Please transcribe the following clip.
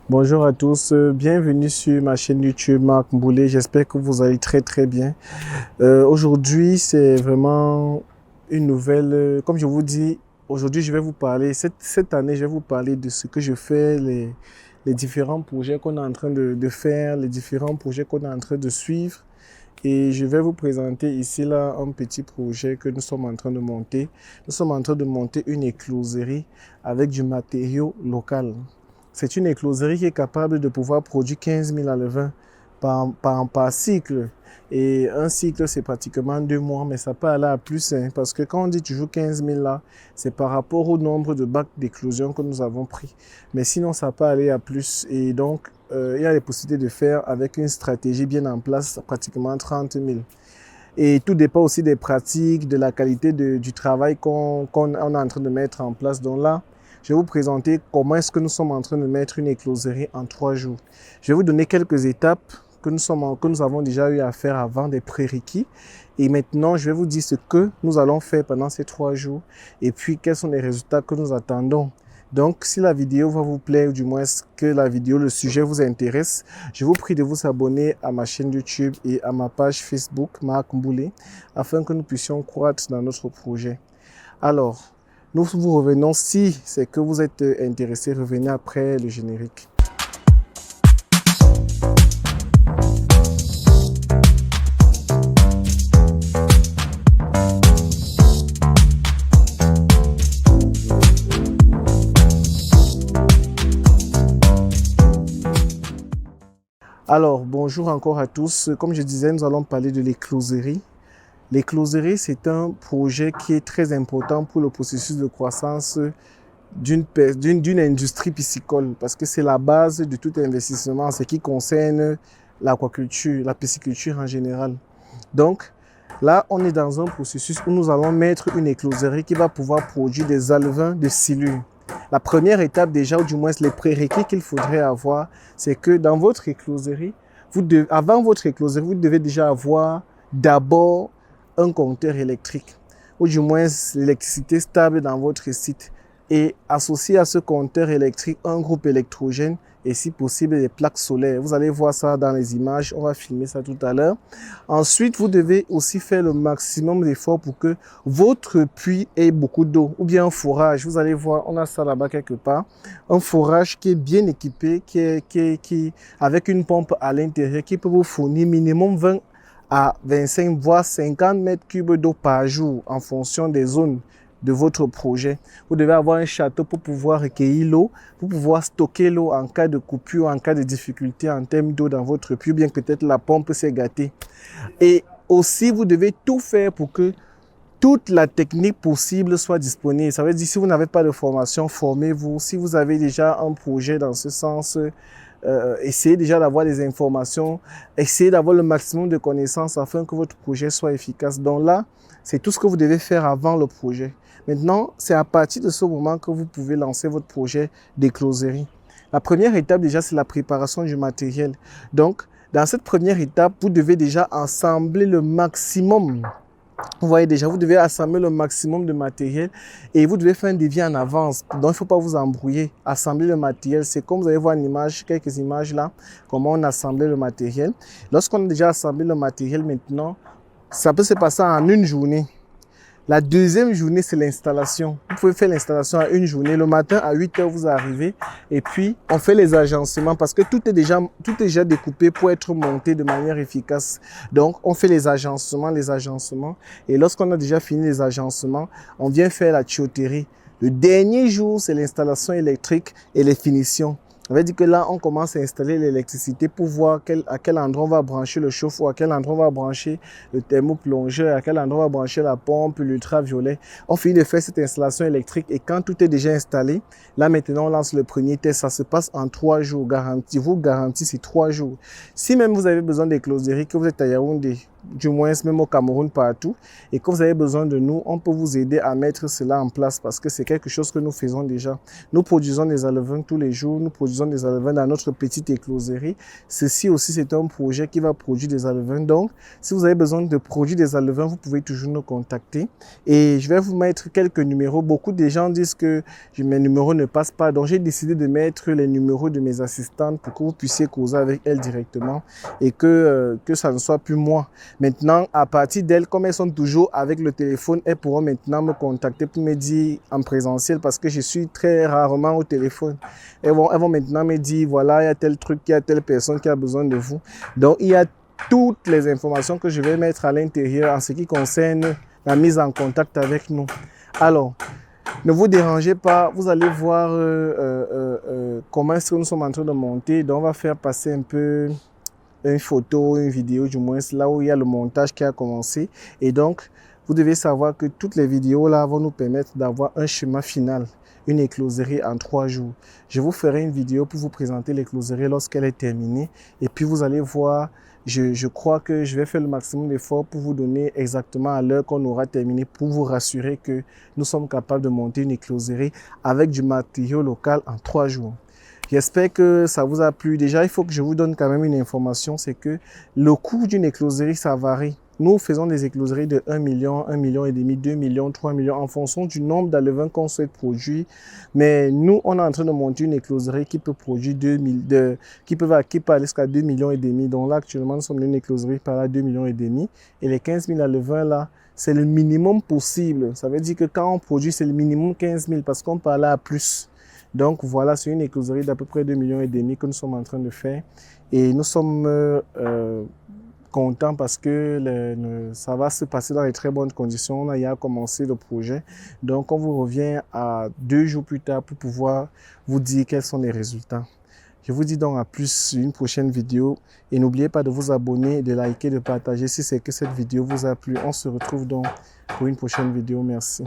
Bonjour à tous, bienvenue sur ma chaîne YouTube Marc Mboulé. J'espère que vous allez très bien. Aujourd'hui, c'est vraiment une nouvelle. Comme je vous dis, aujourd'hui, je vais vous parler. Cette année, je vais vous parler de ce que je fais, les différents projets qu'on est en train de faire, les différents projets qu'on est en train de suivre. Et je vais vous présenter ici là un petit projet que nous sommes en train de monter. Nous sommes en train de monter une écloserie avec du matériau local. C'est une écloserie qui est capable de pouvoir produire 15 000 levains par cycle. Et un cycle, c'est pratiquement 2 mois, mais ça peut aller à plus, hein, parce que quand on dit toujours 15 000 là, c'est par rapport au nombre de bacs d'éclosion que nous avons pris. Mais sinon, ça peut aller à plus. Et donc, il y a les possibilités de faire avec une stratégie bien en place, pratiquement 30 000. Et tout dépend aussi des pratiques, de la qualité du travail qu'on est en train de mettre en place. Donc là, je vais vous présenter comment est-ce que nous sommes en train de mettre une écloserie en 3 jours. Je vais vous donner quelques étapes que nous avons déjà eu à faire avant, des prérequis. Et maintenant, je vais vous dire ce que nous allons faire pendant ces 3 jours et puis quels sont les résultats que nous attendons. Donc, si la vidéo va vous plaire, ou du moins que le sujet vous intéresse, je vous prie de vous abonner à ma chaîne YouTube et à ma page Facebook, Marc Mboulé, afin que nous puissions croître dans notre projet. Alors, nous vous revenons, si c'est que vous êtes intéressé, revenez après le générique. Alors, bonjour encore à tous. Comme je disais, nous allons parler de l'écloserie. L'écloserie, c'est un projet qui est très important pour le processus de croissance d'une industrie piscicole, parce que c'est la base de tout investissement en ce qui concerne l'aquaculture, la pisciculture en général. Donc, là, on est dans un processus où nous allons mettre une écloserie qui va pouvoir produire des alevins de silure. La première étape déjà, ou du moins les prérequis qu'il faudrait avoir, c'est que dans votre écloserie, avant votre écloserie, vous devez déjà avoir d'abord un compteur électrique, ou du moins l'électricité stable dans votre site, et associer à ce compteur électrique un groupe électrogène et si possible des plaques solaires. Vous allez voir ça dans les images, on va filmer ça tout à l'heure. Ensuite, vous devez aussi faire le maximum d'efforts pour que votre puits ait beaucoup d'eau, ou bien un forage. Vous allez voir, on a ça là-bas quelque part, un forage qui est bien équipé, avec une pompe à l'intérieur qui peut vous fournir minimum 20 à 25 voire 50 mètres cubes d'eau par jour en fonction des zones de votre projet. Vous devez avoir un château pour pouvoir recueillir l'eau, pour pouvoir stocker l'eau en cas de coupure, en cas de difficulté en termes d'eau dans votre puits, bien que peut-être la pompe s'est gâtée. Et aussi, vous devez tout faire pour que toute la technique possible soit disponible. Ça veut dire, si vous n'avez pas de formation, formez-vous. Si vous avez déjà un projet dans ce sens, essayez déjà d'avoir des informations, essayez d'avoir le maximum de connaissances afin que votre projet soit efficace. Donc là, c'est tout ce que vous devez faire avant le projet. Maintenant, c'est à partir de ce moment que vous pouvez lancer votre projet d'écloserie. La première étape déjà, c'est la préparation du matériel. Donc, dans cette première étape, vous devez déjà assembler le maximum. Vous voyez déjà, vous devez assembler le maximum de matériel et vous devez faire un devis en avance. Donc, il ne faut pas vous embrouiller. Assembler le matériel, c'est comme vous allez voir une image, quelques images là, comment on assemblait le matériel. Lorsqu'on a déjà assemblé le matériel maintenant, ça peut se passer en une journée. La deuxième journée, c'est l'installation. Vous pouvez faire l'installation à une journée. Le matin, à 8 heures, vous arrivez et puis on fait les agencements parce que tout est déjà découpé pour être monté de manière efficace. Donc, on fait les agencements. Et lorsqu'on a déjà fini les agencements, on vient faire la tuyauterie. Le dernier jour, c'est l'installation électrique et les finitions. Ça veut dire que là, on commence à installer l'électricité pour voir à quel endroit on va brancher le chauffe-eau, à quel endroit on va brancher le thermoplongeur, à quel endroit on va brancher la pompe, l'ultraviolet. On finit de faire cette installation électrique et quand tout est déjà installé, là maintenant on lance le premier test. Ça se passe en 3 jours, garantie. Vous garantie, c'est 3 jours. Si même vous avez besoin d'écloserie, que vous êtes à Yaoundé, du moins même au Cameroun, partout. Et quand vous avez besoin de nous, on peut vous aider à mettre cela en place parce que c'est quelque chose que nous faisons déjà. Nous produisons des alevins tous les jours, nous produisons des alevins dans notre petite écloserie. Ceci aussi, c'est un projet qui va produire des alevins. Donc, si vous avez besoin de produire des alevins, vous pouvez toujours nous contacter. Et je vais vous mettre quelques numéros. Beaucoup de gens disent que mes numéros ne passent pas. Donc, j'ai décidé de mettre les numéros de mes assistantes pour que vous puissiez causer avec elles directement et que ça ne soit plus moi. Maintenant, à partir d'elles, comme elles sont toujours avec le téléphone, elles pourront maintenant me contacter pour me dire en présentiel parce que je suis très rarement au téléphone. Elles vont maintenant me dire, voilà, il y a tel truc, il y a telle personne qui a besoin de vous. Donc, il y a toutes les informations que je vais mettre à l'intérieur en ce qui concerne la mise en contact avec nous. Alors, ne vous dérangez pas, vous allez voir comment est-ce que nous sommes en train de monter. Donc, on va faire passer un peu une photo, une vidéo du moins, là où il y a le montage qui a commencé. Et donc, vous devez savoir que toutes les vidéos là vont nous permettre d'avoir un schéma final, une écloserie en 3 jours. Je vous ferai une vidéo pour vous présenter l'écloserie lorsqu'elle est terminée. Et puis, vous allez voir, je crois que je vais faire le maximum d'efforts pour vous donner exactement à l'heure qu'on aura terminé, pour vous rassurer que nous sommes capables de monter une écloserie avec du matériau local en 3 jours. J'espère que ça vous a plu. Déjà, il faut que je vous donne quand même une information, c'est que le coût d'une écloserie, ça varie. Nous faisons des écloseries de 1 million, 1,5 million, 2 millions, 3 millions en fonction du nombre d'alevins qu'on souhaite produire. Mais nous, on est en train de monter une écloserie qui peut produire qui peut aller jusqu'à 2,5 millions. Donc là, actuellement, nous sommes dans une écloserie par là 2,5 millions. Et les 15 000 alevins là, c'est le minimum possible. Ça veut dire que quand on produit, c'est le minimum 15 000 parce qu'on peut aller à plus. Donc voilà, c'est une écloserie d'à peu près 2,5 millions que nous sommes en train de faire. Et nous sommes contents parce que ça va se passer dans les très bonnes conditions. On a déjà commencé le projet. Donc on vous revient à 2 jours plus tard pour pouvoir vous dire quels sont les résultats. Je vous dis donc à plus sur une prochaine vidéo. Et n'oubliez pas de vous abonner, de liker, de partager si c'est que cette vidéo vous a plu. On se retrouve donc pour une prochaine vidéo. Merci.